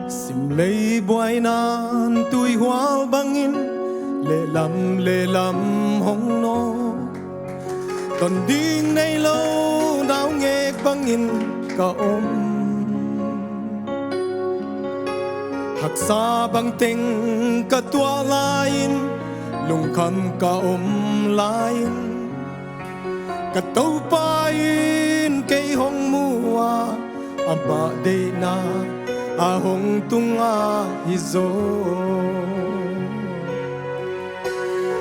sim lấy boy nan tuổi hoa bangin lệ lắm hong no còn đi nay lâu đau nghe bangin ka hak sa bang ting ka tua lain lung kham ka lain ka tau pain kay hong mua aba de na ahong tunga hizo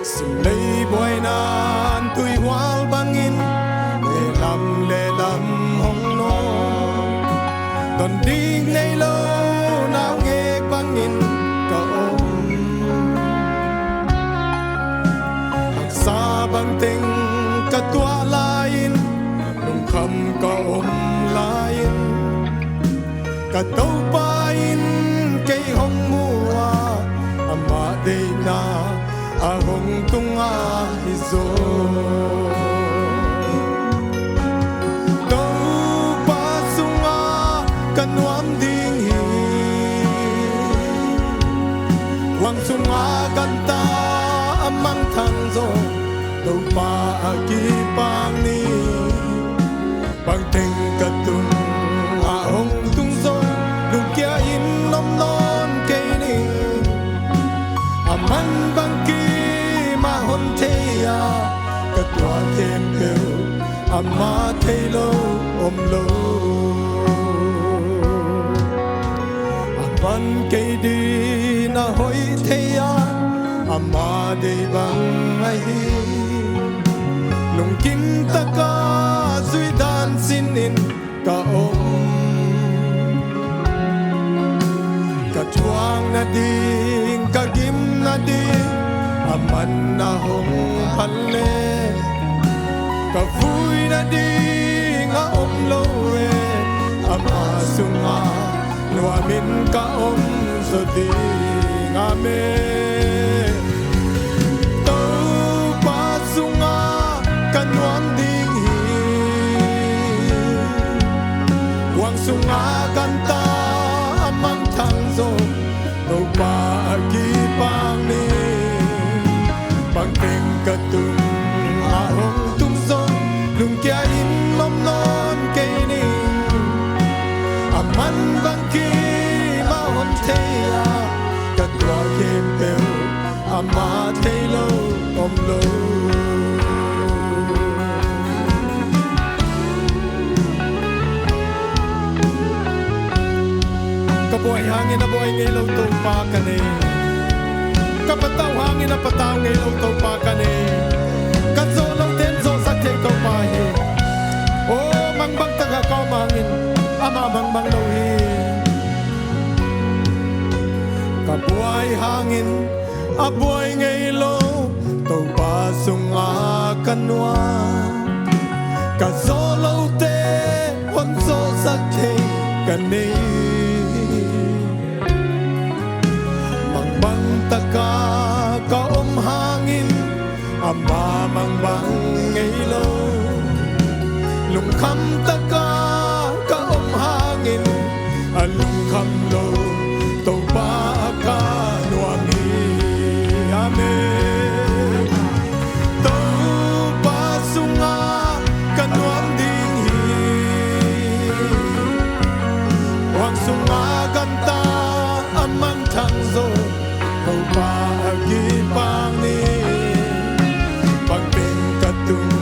simlay boy nan tuy wal bangin le lam hong no don ding nay lo nao nghe bangin ka sa bang ting ka tua lain lung kham ka lain ka tau pain kay hong mua ama de na ahong tunga hizo tau pa sunga kanuam ding hi wang sunga kanta amang thang zo tau pa akipang ni bang teng katun ahong tung zo lung kia in nom non kay ni aman bang ki ma hon te ya ka tua thêm bel ama te lo lo aman kay di na hoi te ya ama de bang ai hi lung kim ta ka zui dan sin in ka ka chuang na ding ka gim na ding aman na hong palle ka vui na ding a lo e ama sunga lua min ka so ding amen to pa sunga kanuam ding hi wang sunga kanta amang thang zo no pa akipang ni bang teng katun ahong tum zo lung kia in lom non kay ni aman bang ki ma hon te ya ka tua kem pel ama te lo lo boy hangin na boy ngay lo to pa kane kapataw hangin na pataw ngay lo to pa kane katso lo ten zo sa te to pa he oh mang bang taga ko mangin ama bang bang lo he kabuay hangin aboy ngay lo to pa sunga kanwa katso lo te hon zo sa te kane taka ka hangin ama mang bang ngay lo lung kham taka ka hangin alung kham lo to pa ka nuami amen to pa sunga kanuam ding hi wang sunga kanta amang thang zo pa akipang ni bang teng katung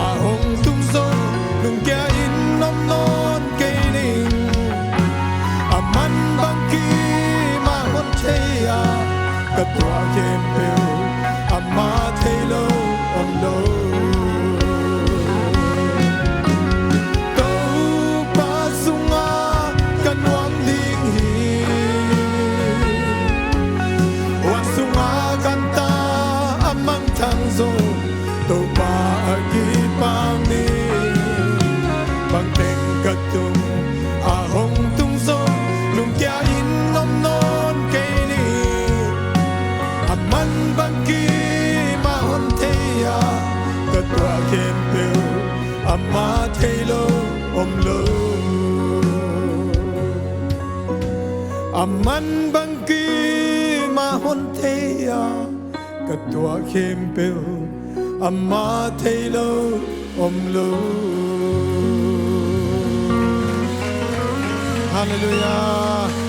ahong tum zo lung kia in nom non kay ning aman bang ki ma hon te ya ka tua kem pel ama te lo lo to pa sunga kanuam ding hi kanta amang thang zo to pa akipang ni bang teng katung ahong tung zo lung kia in nom non kay ni aman bang ki ma hon te ya ka tua kem pel ama te lo lo Aman bangki mahonteya Katua kempel Amma telo omlo Hallelujah